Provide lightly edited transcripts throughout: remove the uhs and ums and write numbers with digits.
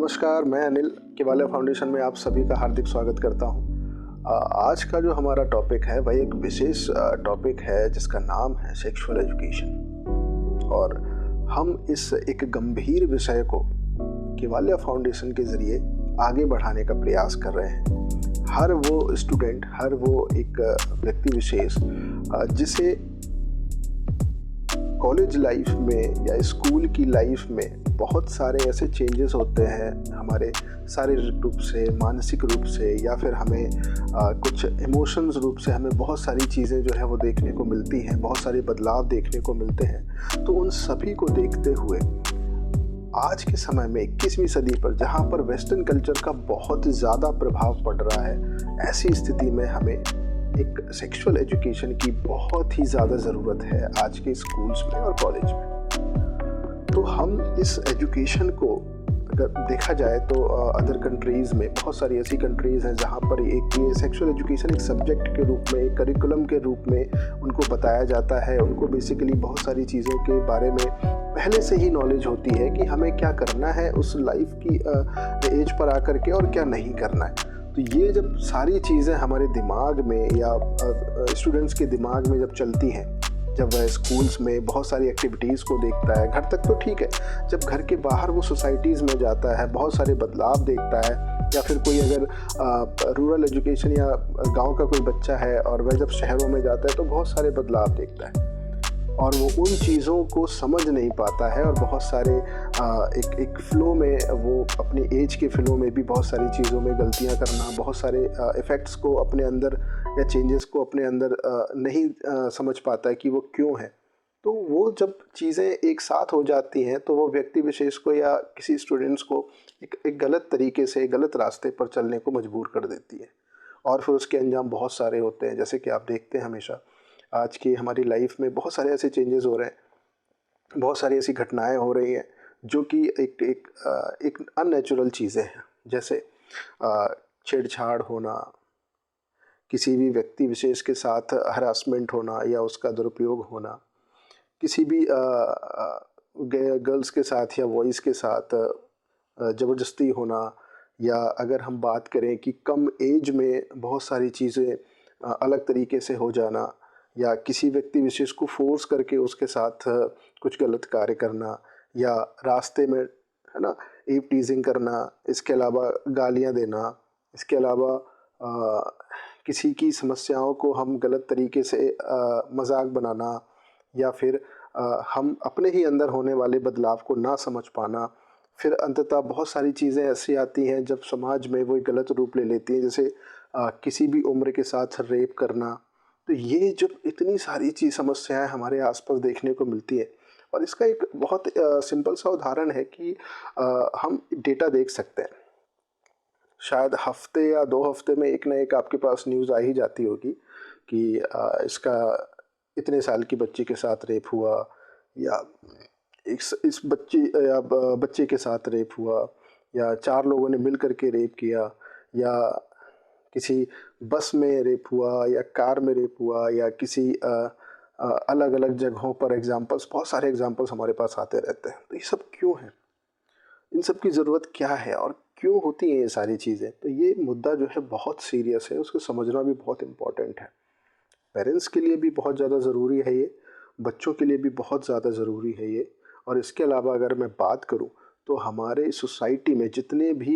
नमस्कार, मैं अनिल केवालिया फाउंडेशन में आप सभी का हार्दिक स्वागत करता हूँ। आज का जो हमारा टॉपिक है वह एक विशेष टॉपिक है जिसका नाम है सेक्सुअल एजुकेशन। और हम इस एक गंभीर विषय को केवालिया फाउंडेशन के ज़रिए आगे बढ़ाने का प्रयास कर रहे हैं। हर वो स्टूडेंट, हर वो एक व्यक्ति विशेष जिसे कॉलेज लाइफ में या स्कूल की लाइफ में बहुत सारे ऐसे चेंजेस होते हैं, हमारे शारीरिक रूप से, मानसिक रूप से, या फिर हमें कुछ इमोशंस रूप से हमें बहुत सारी चीज़ें जो है वो देखने को मिलती हैं, बहुत सारे बदलाव देखने को मिलते हैं। तो उन सभी को देखते हुए आज के समय में 21वीं सदी पर, जहाँ पर वेस्टर्न कल्चर का बहुत ज़्यादा प्रभाव पड़ रहा है, ऐसी स्थिति में हमें एक सेक्सुअल एजुकेशन की बहुत ही ज़्यादा ज़रूरत है आज के स्कूल्स में और कॉलेज में। तो हम इस एजुकेशन को अगर देखा जाए तो अदर कंट्रीज़ में बहुत सारी ऐसी कंट्रीज़ हैं जहाँ पर एक ये सेक्सुअल एजुकेशन एक सब्जेक्ट के रूप में, एक करिकुलम के रूप में उनको बताया जाता है। उनको बेसिकली बहुत सारी चीज़ों के बारे में पहले से ही नॉलेज होती है कि हमें क्या करना है उस लाइफ की एज पर आकर के और क्या नहीं करना है। तो ये जब सारी चीज़ें हमारे दिमाग में या स्टूडेंट्स के दिमाग में जब चलती हैं, जब वह स्कूल्स में बहुत सारी एक्टिविटीज़ को देखता है, घर तक तो ठीक है, जब घर के बाहर वो सोसाइटीज़ में जाता है, बहुत सारे बदलाव देखता है, या फिर कोई अगर रूरल एजुकेशन या गांव का कोई बच्चा है और वह जब शहरों में जाता है तो बहुत सारे बदलाव देखता है और वो उन चीज़ों को समझ नहीं पाता है। और बहुत सारे एक फ़्लो में, वो अपनी एज के फ़्लो में भी बहुत सारी चीज़ों में गलतियां करना, बहुत सारे इफ़ेक्ट्स को अपने अंदर या चेंजेस को अपने अंदर नहीं समझ पाता है कि वो क्यों है। तो वो जब चीज़ें एक साथ हो जाती हैं तो वो व्यक्ति विशेष को या किसी स्टूडेंट्स को एक गलत तरीके से, गलत रास्ते पर चलने को मजबूर कर देती है और फिर उसके अंजाम बहुत सारे होते हैं। जैसे कि आप देखते हैं हमेशा आज की हमारी लाइफ में बहुत सारे ऐसे चेंजेस हो रहे हैं, बहुत सारी ऐसी घटनाएं हो रही हैं जो कि एक अननेचुरल चीज़ें हैं। जैसे छेड़छाड़ होना, किसी भी व्यक्ति विशेष के साथ हरासमेंट होना या उसका दुरुपयोग होना, किसी भी गर्ल्स के साथ या बॉयज़ के साथ ज़बरदस्ती होना, या अगर हम बात करें कि कम एज में बहुत सारी चीज़ें अलग तरीके से हो जाना, या किसी व्यक्ति विशेष को फोर्स करके उसके साथ कुछ गलत कार्य करना, या रास्ते में, है ना, ईव टीजिंग करना, इसके अलावा गालियां देना, इसके अलावा किसी की समस्याओं को हम गलत तरीके से मजाक बनाना, या फिर हम अपने ही अंदर होने वाले बदलाव को ना समझ पाना। फिर अंततः बहुत सारी चीज़ें ऐसी आती हैं जब समाज में वो एक गलत रूप ले लेती हैं, जैसे किसी भी उम्र के साथ रेप करना। तो ये जो इतनी सारी समस्याएं हमारे आसपास देखने को मिलती है, और इसका एक बहुत सिंपल सा उदाहरण है कि हम डेटा देख सकते हैं। शायद हफ्ते या 2 हफ्ते में एक ना एक आपके पास न्यूज़ आ ही जाती होगी कि इसका इतने साल की बच्ची के साथ रेप हुआ, या इस बच्चे के साथ रेप हुआ, या 4 लोगों ने मिल करके रेप किया, या किसी बस में रेप हुआ, या कार में रेप हुआ, या किसी अलग अलग जगहों पर एग्जाम्पल्स, बहुत सारे एग्जाम्पल्स हमारे पास आते रहते हैं। तो ये सब क्यों है, इन सब की ज़रूरत क्या है और क्यों होती हैं ये सारी चीज़ें? तो ये मुद्दा जो है बहुत सीरियस है, उसको समझना भी बहुत इम्पॉर्टेंट है। पेरेंट्स के लिए भी बहुत ज़्यादा ज़रूरी है ये, बच्चों के लिए भी बहुत ज़्यादा ज़रूरी है ये। और इसके अलावा अगर मैं बात करूँ तो हमारे सोसाइटी में जितने भी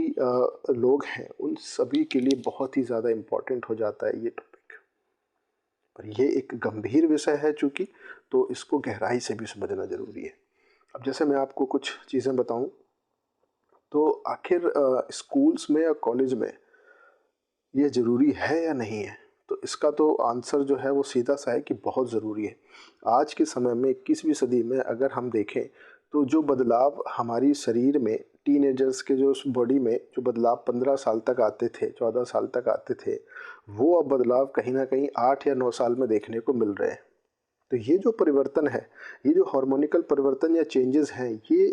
लोग हैं उन सभी के लिए बहुत ही ज़्यादा इम्पॉर्टेंट हो जाता है ये टॉपिक। पर ये एक गंभीर विषय है चूँकि, तो इसको गहराई से भी समझना ज़रूरी है। अब जैसे मैं आपको कुछ चीज़ें बताऊँ तो आखिर स्कूल्स में या कॉलेज में ये ज़रूरी है या नहीं है? तो इसका तो आंसर जो है वो सीधा सा है कि बहुत ज़रूरी है। आज के समय में 21वीं सदी में अगर हम देखें तो जो बदलाव हमारी शरीर में, टीनेजर्स के जो बॉडी में जो बदलाव 15 साल तक आते थे, 14 साल तक आते थे, वो अब बदलाव कहीं ना कहीं 8 या 9 साल में देखने को मिल रहे हैं। तो ये जो परिवर्तन है, ये जो हार्मोनिकल परिवर्तन या चेंजेस हैं, ये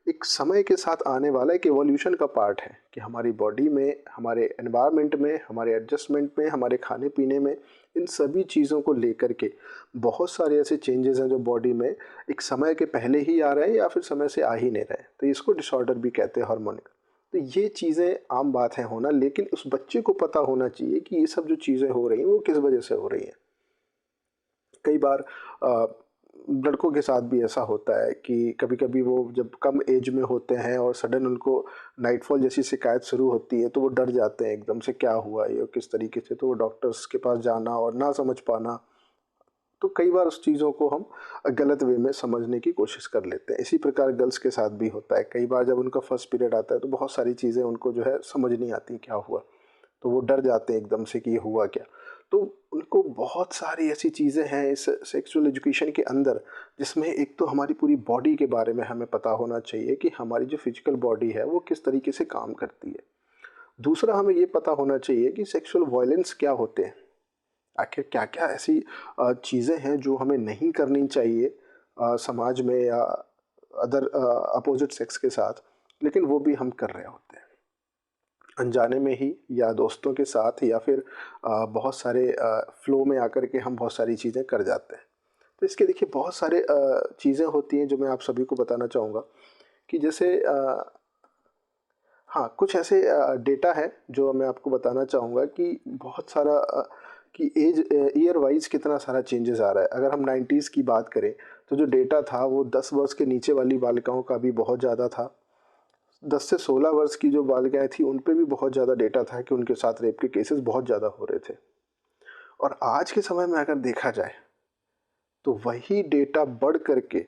एक समय के साथ आने वाला एक एवोल्यूशन का पार्ट है कि हमारी बॉडी में, हमारे एनवायरनमेंट में, हमारे एडजस्टमेंट में, हमारे खाने पीने में, इन सभी चीज़ों को लेकर के बहुत सारे ऐसे चेंजेस हैं जो बॉडी में एक समय के पहले ही आ रहे हैं या फिर समय से आ ही नहीं रहे। तो इसको डिसऑर्डर भी कहते हैं, हार्मोनिक। तो ये चीज़ें आम बात है होना, लेकिन उस बच्चे को पता होना चाहिए कि ये सब जो चीज़ें हो रही हैं वो किस वजह से हो रही हैं। कई बार लड़कों के साथ भी ऐसा होता है कि कभी-कभी वो जब कम एज में होते हैं और सडन उनको नाइटफॉल जैसी शिकायत शुरू होती है, तो वो डर जाते हैं एकदम से, क्या हुआ ये, किस तरीके से, तो वो डॉक्टर्स के पास जाना और ना समझ पाना, तो कई बार उस चीज़ों को हम गलत वे में समझने की कोशिश कर लेते हैं। इसी प्रकार गर्ल्स के साथ भी होता है, कई बार जब उनका फर्स्ट पीरियड आता है तो बहुत सारी चीज़ें उनको जो है समझ नहीं आती क्या हुआ, तो वो डर जाते हैं एकदम से कि ये हुआ क्या। तो उनको बहुत सारी ऐसी चीज़ें हैं इस सेक्सुअल एजुकेशन के अंदर, जिसमें एक तो हमारी पूरी बॉडी के बारे में हमें पता होना चाहिए कि हमारी जो फिजिकल बॉडी है वो किस तरीके से काम करती है। दूसरा, हमें ये पता होना चाहिए कि सेक्सुअल वायलेंस क्या होते हैं, आखिर क्या-क्या ऐसी चीज़ें हैं जो हमें नहीं करनी चाहिए समाज में या अदर अपोज़िट सेक्स के साथ, लेकिन वो भी हम कर रहे होते हैं। अनजाने में ही या दोस्तों के साथ या फिर बहुत सारे फ़्लो में आकर के हम बहुत सारी चीज़ें कर जाते हैं। तो इसके देखिए बहुत सारे चीज़ें होती हैं जो मैं आप सभी को बताना चाहूँगा कि जैसे हाँ, कुछ ऐसे डेटा है जो मैं आपको बताना चाहूँगा कि बहुत सारा कि ईयर वाइज़ कितना सारा चेंजेस आ रहा है। अगर हम 90s की बात करें, तो जो डेटा था वो 10 वर्ष के नीचे वाली बालिकाओं का भी बहुत ज़्यादा था। 10 से 16 वर्ष की जो बालिकाएँ थीं, उन पे भी बहुत ज़्यादा डेटा था कि उनके साथ रेप के केसेस बहुत ज़्यादा हो रहे थे। और आज के समय में अगर देखा जाए, तो वही डेटा बढ़ कर के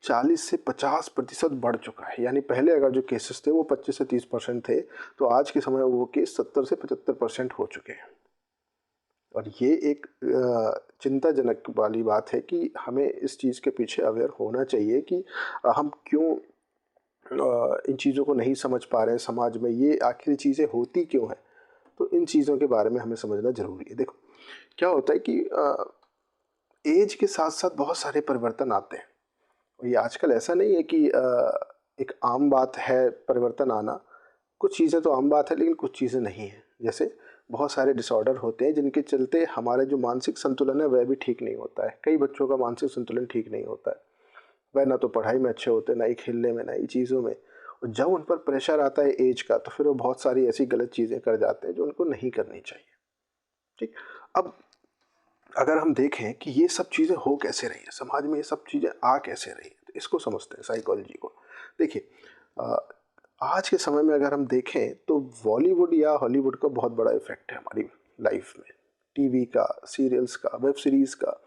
40 से 50% बढ़ चुका है। यानी पहले अगर जो केसेस थे वो 25 से 30% थे, तो आज के समय वो केस 70 से 75% हो चुके हैं। और ये एक चिंताजनक वाली बात है कि हमें इस चीज़ के पीछे अवेयर होना चाहिए कि हम क्यों इन चीज़ों को नहीं समझ पा रहे हैं समाज में, ये आखिर चीज़ें होती क्यों हैं? तो इन चीज़ों के बारे में हमें समझना ज़रूरी है। देखो, क्या होता है कि ऐज के साथ-साथ बहुत सारे परिवर्तन आते हैं। और ये आजकल ऐसा नहीं है कि एक आम बात है परिवर्तन आना। कुछ चीज़ें तो आम बात है, लेकिन कुछ चीज़ें नहीं हैं। जैसे बहुत सारे डिसऑर्डर होते हैं जिनके चलते हमारा जो मानसिक संतुलन है वह भी ठीक नहीं होता है। कई बच्चों का मानसिक संतुलन ठीक नहीं होता है। वह ना तो पढ़ाई में अच्छे होते हैं, ना ही खेलने में, ना ही चीज़ों में। और जब उन पर प्रेशर आता है ऐज का, तो फिर वो बहुत सारी ऐसी गलत चीज़ें कर जाते हैं जो उनको नहीं करनी चाहिए। ठीक? अब अगर हम देखें कि ये सब चीज़ें हो कैसे रही हैं, समाज में ये सब चीज़ें आ कैसे रही हैं, तो इसको समझते हैं साइकोलॉजी को। देखिए, अ, आज के समय में अगर हम देखें तो बॉलीवुड या हॉलीवुड का बहुत बड़ा इफ़ेक्ट है हमारी लाइफ में। टीवी का, सीरियल्स का, वेब सीरीज़ का,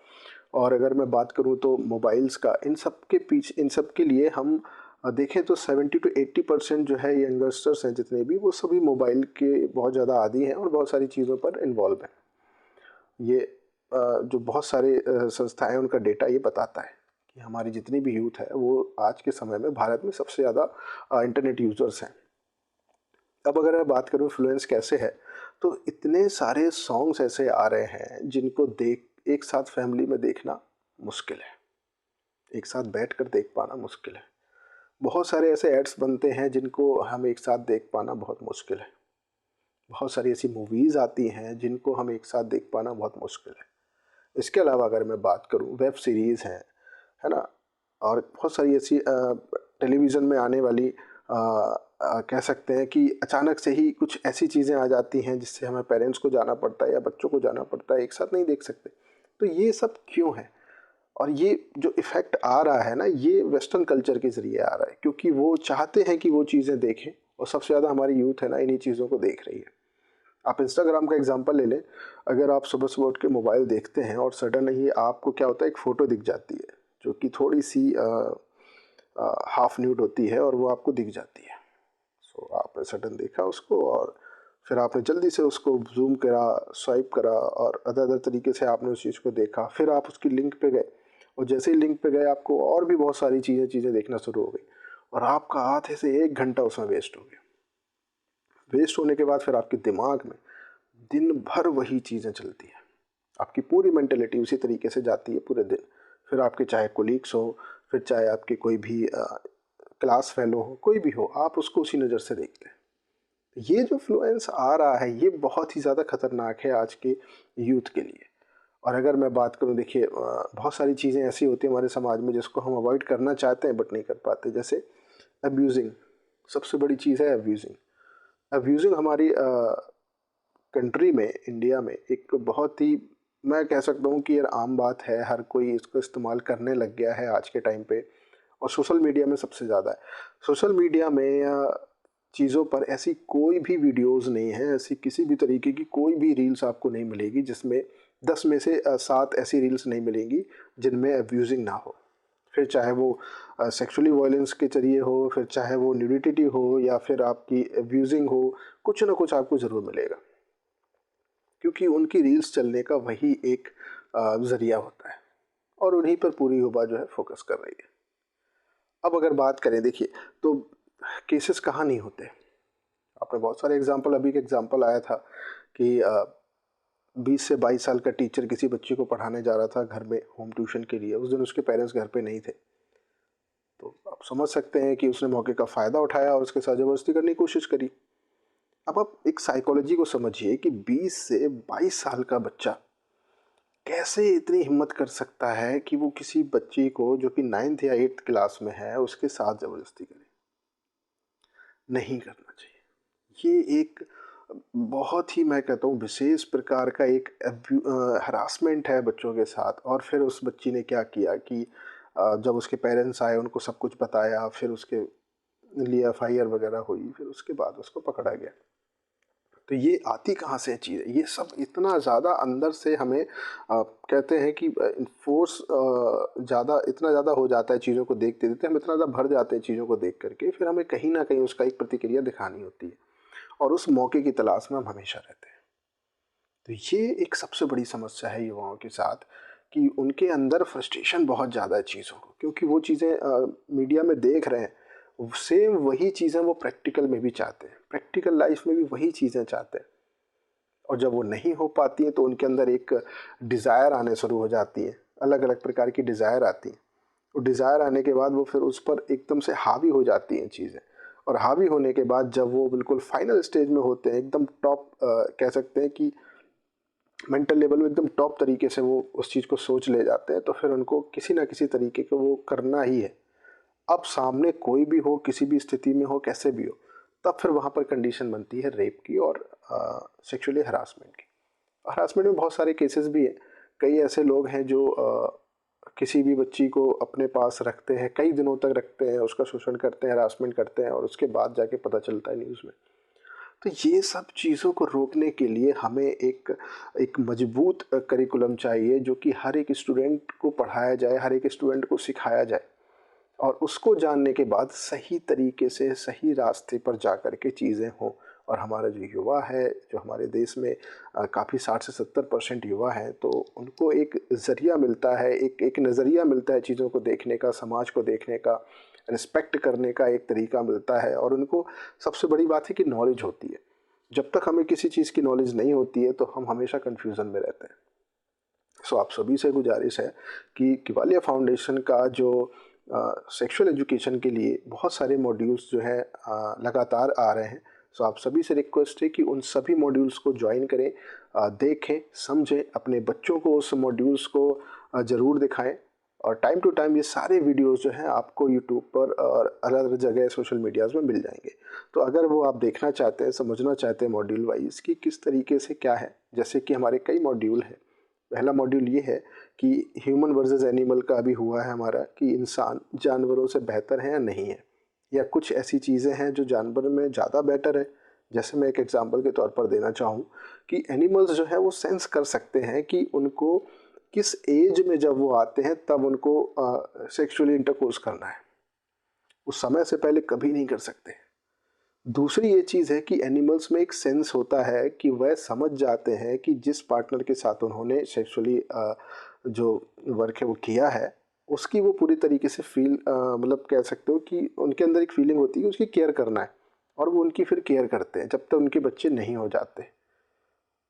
और अगर मैं बात करूँ तो मोबाइल्स का, इन सब के लिए हम देखें तो 70 टू 80% जो है यंगस्टर्स हैं जितने भी, वो सभी मोबाइल के बहुत ज़्यादा आदी हैं और बहुत सारी चीज़ों पर इन्वॉल्व हैं। ये जो बहुत सारे संस्थाएँ, उनका डेटा ये बताता है कि हमारी जितनी भी यूथ है वो आज के समय में भारत में सबसे ज़्यादा इंटरनेट यूज़र्स हैं। अब अगर मैं बात करूँ इन्फ्लुएंस कैसे है, तो इतने सारे सॉन्ग्स ऐसे आ रहे हैं जिनको देख एक साथ फैमिली में देखना मुश्किल है, एक साथ बैठकर देख पाना मुश्किल है। बहुत सारे ऐसे एड्स बनते हैं जिनको हम एक साथ देख पाना बहुत मुश्किल है। बहुत सारी ऐसी मूवीज़ आती हैं जिनको हम एक साथ देख पाना बहुत मुश्किल है। इसके अलावा अगर मैं बात करूँ, वेब सीरीज़ हैं, है ना? और बहुत सारी ऐसी टेलीविज़न में आने वाली कह सकते हैं कि अचानक से ही कुछ ऐसी चीज़ें आ जाती हैं जिससे हमें पेरेंट्स को जाना पड़ता है या बच्चों को जाना पड़ता है, एक साथ नहीं देख सकते। तो ये सब क्यों है? और ये जो इफ़ेक्ट आ रहा है ना, ये वेस्टर्न कल्चर के ज़रिए आ रहा है, क्योंकि वो चाहते हैं कि वो चीज़ें देखें, और सबसे ज़्यादा हमारी यूथ है ना इन्हीं चीज़ों को देख रही है। आप इंस्टाग्राम का एग्जांपल ले लें। अगर आप सुबह-सुबह उठ के मोबाइल देखते हैं और सडन ही आपको क्या होता है, एक फ़ोटो दिख जाती है, जो कि थोड़ी-सी हाफ़ न्यूड होती है और वो आपको दिख जाती है। सो आपने सडन देखा उसको और फिर आपने जल्दी से उसको ज़ूम करा, स्वाइप करा और अदर-अदर तरीके से आपने उस चीज़ को देखा। फिर आप उसकी लिंक पे गए और जैसे ही लिंक पे गए आपको और भी बहुत सारी चीज़ें देखना शुरू हो गई और आपका आधे से 1 घंटा उसमें वेस्ट हो गया। वेस्ट होने के बाद फिर आपके दिमाग में दिन भर वही चीज़ें चलती हैं। आपकी पूरी मेंटालिटी उसी तरीके से जाती है पूरे दिन। फिर आपके चाहे कोलीग्स हो, फिर चाहे आपके कोई भी क्लास फेलो हो, कोई भी हो, आप उसको उसी नज़र से देखते हैं। ये जो फ्लुएंस आ रहा है, ये बहुत ही ज़्यादा खतरनाक है आज के यूथ के लिए। और अगर मैं बात करूँ, देखिए बहुत सारी चीज़ें ऐसी होती हैं हमारे समाज में जिसको हम अवॉइड करना चाहते हैं बट नहीं कर पाते। जैसे अब्यूज़िंग, सबसे बड़ी चीज़ है अब्यूज़िंग। अब्यूज़िंग हमारी कंट्री में, इंडिया में एक बहुत ही, मैं कह सकता हूँ कि यार आम बात है, हर कोई इसको इस्तेमाल करने लग गया है आज के टाइम पे, और सोशल मीडिया में सबसे ज़्यादा है। सोशल मीडिया में चीज़ों पर ऐसी कोई भी वीडियोज़ नहीं है, ऐसी किसी भी तरीके की कोई भी रील्स आपको नहीं मिलेगी जिसमें 10 में से 7 ऐसी रील्स नहीं मिलेंगी जिनमें अब्यूज़िंग ना हो। फिर चाहे वो सेक्सुअली वायलेंस के ज़रिए हो, फिर चाहे वो न्यूडिटी हो, या फिर आपकी अब्यूज़िंग हो, कुछ ना कुछ आपको ज़रूर मिलेगा, क्योंकि उनकी रील्स चलने का वही एक ज़रिया होता है, और उन्हीं पर पूरी युवा जो है फोकस कर रही है। अब अगर बात करें, देखिए, तो केसेस कहाँ नहीं होते। आपने बहुत सारे एग्जांपल, अभी का एग्जांपल आया था कि 20 से 22 साल का टीचर किसी बच्चे को पढ़ाने जा रहा था घर में होम ट्यूशन के लिए। उस दिन उसके पेरेंट्स घर पे नहीं थे, तो आप समझ सकते हैं कि उसने मौके का फ़ायदा उठाया और उसके साथ ज़बरदस्ती करने की कोशिश करी। अब आप एक साइकोलॉजी को समझिए कि 20 से 22 साल का बच्चा कैसे इतनी हिम्मत कर सकता है कि वो किसी बच्ची को जो कि 9th या 8th क्लास में है उसके साथ ज़बरदस्ती करे। नहीं करना चाहिए। ये एक बहुत ही, मैं कहता हूँ, विशेष प्रकार का एक हरासमेंट है बच्चों के साथ। और फिर उस बच्ची ने क्या किया कि जब उसके पेरेंट्स आए, उनको सब कुछ बताया, फिर उसके लिए एफआईआर वगैरह हुई, फिर उसके बाद उसको पकड़ा गया। तो ये आती कहाँ से चीज़ है? ये सब इतना ज़्यादा अंदर से हमें कहते हैं कि फोर्स ज़्यादा, इतना ज़्यादा हो जाता है चीज़ों को देखते देखते, हम इतना ज़्यादा भर जाते हैं चीज़ों को देख करके, फिर हमें कहीं ना कहीं उसका एक प्रतिक्रिया दिखानी होती है, और उस मौके की तलाश में हम हमेशा रहते हैं। तो ये एक सबसे बड़ी समस्या है युवाओं के साथ, कि उनके अंदर फ्रस्ट्रेशन बहुत ज़्यादा है चीज़ों को, क्योंकि वो चीज़ें मीडिया में देख रहे हैं, सेम वही चीज़ें वो प्रैक्टिकल में भी चाहते हैं, प्रैक्टिकल लाइफ में भी वही चीज़ें चाहते हैं। और जब वो नहीं हो पाती हैं तो उनके अंदर एक डिज़ायर आने शुरू हो जाती है, अलग अलग प्रकार की डिज़ायर आती हैं। वो डिज़ायर आने के बाद वो फिर उस पर एकदम से हावी हो जाती हैं चीज़ें, और हावी होने के बाद जब वो बिल्कुल फाइनल स्टेज में होते हैं, एकदम टॉप, कह सकते हैं कि मेंटल लेवल में एकदम टॉप तरीके से वो उस चीज़ को सोच ले जाते हैं, तो फिर उनको किसी ना किसी तरीके का वो करना ही है। अब सामने कोई भी हो, किसी भी स्थिति में हो, कैसे भी हो, तब फिर वहाँ पर कंडीशन बनती है रेप की और सेक्सुअली हरासमेंट की। हरासमेंट में बहुत सारे केसेस भी हैं। कई ऐसे लोग हैं जो किसी भी बच्ची को अपने पास रखते हैं, कई दिनों तक रखते हैं, उसका शोषण करते हैं, हरासमेंट करते हैं, और उसके बाद जाके पता चलता है न्यूज़ में। तो ये सब चीज़ों को रोकने के लिए हमें एक मजबूत करिकुलम चाहिए, जो कि हर एक स्टूडेंट को पढ़ाया जाए, हर एक स्टूडेंट को सिखाया जाए, और उसको जानने के बाद सही तरीके से सही रास्ते पर जा कर के चीज़ें हों। और हमारा जो युवा है, जो हमारे देश में काफ़ी 60 से 70% युवा हैं, तो उनको एक ज़रिया मिलता है, एक नज़रिया मिलता है चीज़ों को देखने का, समाज को देखने का, रिस्पेक्ट करने का एक तरीका मिलता है। और उनको सबसे बड़ी बात है कि नॉलेज होती है। जब तक हमें किसी चीज़ की नॉलेज नहीं होती है तो हम हमेशा कन्फ्यूज़न में रहते हैं। सो आप सभी से गुजारिश है कि किवालिया फाउंडेशन का जो सेक्सुअल एजुकेशन के लिए बहुत सारे मॉड्यूल्स जो हैं लगातार आ रहे हैं। सो आप सभी से रिक्वेस्ट है कि उन सभी मॉड्यूल्स को ज्वाइन करें, देखें, समझें, अपने बच्चों को उस मॉड्यूल्स को ज़रूर दिखाएं। और टाइम टू टाइम ये सारे वीडियोस जो हैं आपको यूट्यूब पर और अलग अलग जगह सोशल मीडियाज़ में मिल जाएंगे। तो अगर वो आप देखना चाहते हैं, समझना चाहते हैं मॉड्यूल वाइज कि किस तरीके से क्या है, जैसे कि हमारे कई मॉड्यूल हैं। पहला मॉड्यूल ये है कि ह्यूमन वर्सेस एनिमल का अभी हुआ है हमारा, कि इंसान जानवरों से बेहतर है या नहीं है, या कुछ ऐसी चीज़ें हैं जो जानवर में ज़्यादा बेटर है। जैसे मैं एक एग्जांपल के तौर पर देना चाहूँ कि एनिमल्स जो है वो सेंस कर सकते हैं कि उनको किस एज में जब वो आते हैं तब उनको सेक्सुअली इंटरकोर्स करना है, उस समय से पहले कभी नहीं कर सकते। दूसरी ये चीज़ है कि एनिमल्स में एक सेंस होता है कि वह समझ जाते हैं कि जिस पार्टनर के साथ उन्होंने सेक्सुअली जो वर्क है वो किया है, उसकी वो पूरी तरीके से फील, मतलब कह सकते हो कि उनके अंदर एक फीलिंग होती है कि उसकी केयर करना है, और वो उनकी फिर केयर करते हैं जब तक उनके बच्चे नहीं हो जाते।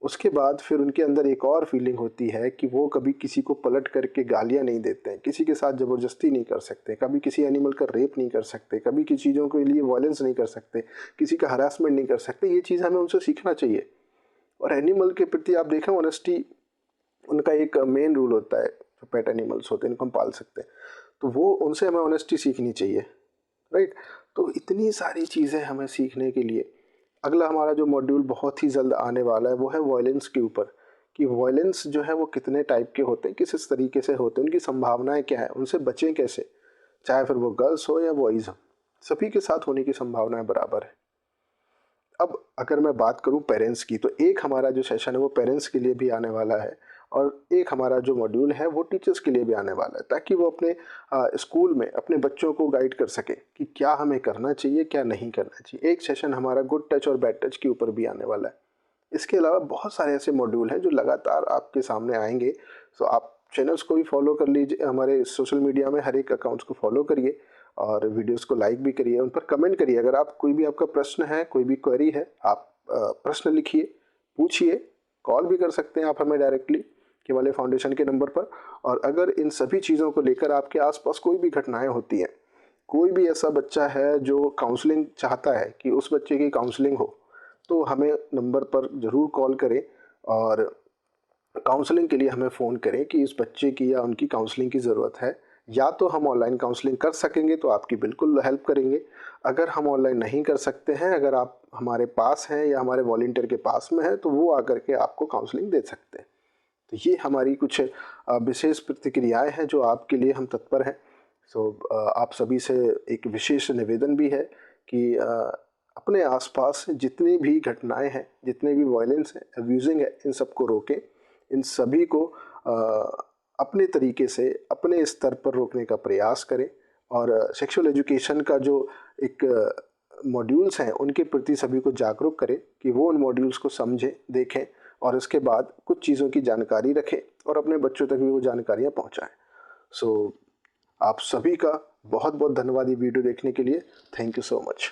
उसके बाद फिर उनके अंदर एक और फीलिंग होती है कि वो कभी किसी को पलट करके गालियाँ नहीं देते हैं, किसी के साथ ज़बरदस्ती नहीं कर सकते, कभी किसी एनिमल का रेप नहीं कर सकते, कभी किसी चीज़ों के लिए वायलेंस नहीं कर सकते, किसी का हरासमेंट नहीं कर सकते। ये चीज़ हमें उनसे सीखना चाहिए। और एनिमल के प्रति आप देखें, ऑनेस्टी उनका एक मेन रूल होता है। जो पेट एनिमल्स होते हैं इनको हम पाल सकते हैं, तो वो उनसे हमें ऑनेस्टी सीखनी चाहिए, राइट। तो इतनी सारी चीज़ें हमें सीखने के लिए। अगला हमारा जो मॉड्यूल बहुत ही जल्द आने वाला है वो है वॉयलेंस के ऊपर, कि वॉयलेंस जो है वो कितने टाइप के होते हैं, किस तरीके से होते हैं, उनकी संभावनाएं क्या है, उनसे बचें कैसे, चाहे फिर वो गर्ल्स हो या बॉयज़ हो, सभी के साथ होने की संभावनाएं बराबर है। अब अगर मैं बात करूं पेरेंट्स की, तो एक हमारा जो सेशन है वो पेरेंट्स के लिए भी आने वाला है, और एक हमारा जो मॉड्यूल है वो टीचर्स के लिए भी आने वाला है, ताकि वो अपने स्कूल में अपने बच्चों को गाइड कर सके कि क्या हमें करना चाहिए, क्या नहीं करना चाहिए। एक सेशन हमारा गुड टच और बैड टच के ऊपर भी आने वाला है। इसके अलावा बहुत सारे ऐसे मॉड्यूल हैं जो लगातार आपके सामने आएंगे। सो आप चैनल्स को भी फॉलो कर लीजिए, हमारे सोशल मीडिया में हर एक अकाउंट्स को फॉलो करिए और वीडियोस को लाइक भी करिए, उन पर कमेंट करिए। अगर आप कोई भी आपका प्रश्न है, कोई भी क्वेरी है, आप प्रश्न लिखिए, पूछिए, कॉल भी कर सकते हैं आप हमें डायरेक्टली हिमालय फाउंडेशन के नंबर पर। और अगर इन सभी चीज़ों को लेकर आपके आसपास कोई भी घटनाएं होती हैं, कोई भी ऐसा बच्चा है जो काउंसलिंग चाहता है कि उस बच्चे की काउंसलिंग हो, तो हमें नंबर पर ज़रूर कॉल करें और काउंसलिंग के लिए हमें फ़ोन करें कि इस बच्चे की या उनकी काउंसलिंग की ज़रूरत है। या तो हम ऑनलाइन काउंसलिंग कर सकेंगे तो आपकी बिल्कुल हेल्प करेंगे। अगर हम ऑनलाइन नहीं कर सकते हैं, अगर आप हमारे पास हैं या हमारे वॉलंटियर के पास में हैं, तो वो आकर के आपको काउंसलिंग दे सकते हैं। तो ये हमारी कुछ विशेष प्रतिक्रियाएं हैं जो आपके लिए हम तत्पर हैं। आप सभी से एक विशेष निवेदन भी है कि अपने आसपास जितनी भी घटनाएं हैं, जितने भी वायलेंस है, अब्यूजिंग है, इन सबको रोकें। इन सभी को अपने तरीके से अपने स्तर पर रोकने का प्रयास करें, और सेक्सुअल एजुकेशन का जो एक मॉड्यूल्स हैं उनके प्रति सभी को जागरूक करें कि वो उन मॉड्यूल्स को समझें, देखें और इसके बाद कुछ चीज़ों की जानकारी रखें और अपने बच्चों तक भी वो जानकारियाँ पहुँचाएँ। आप सभी का बहुत बहुत धन्यवाद ये वीडियो देखने के लिए। Thank you so much.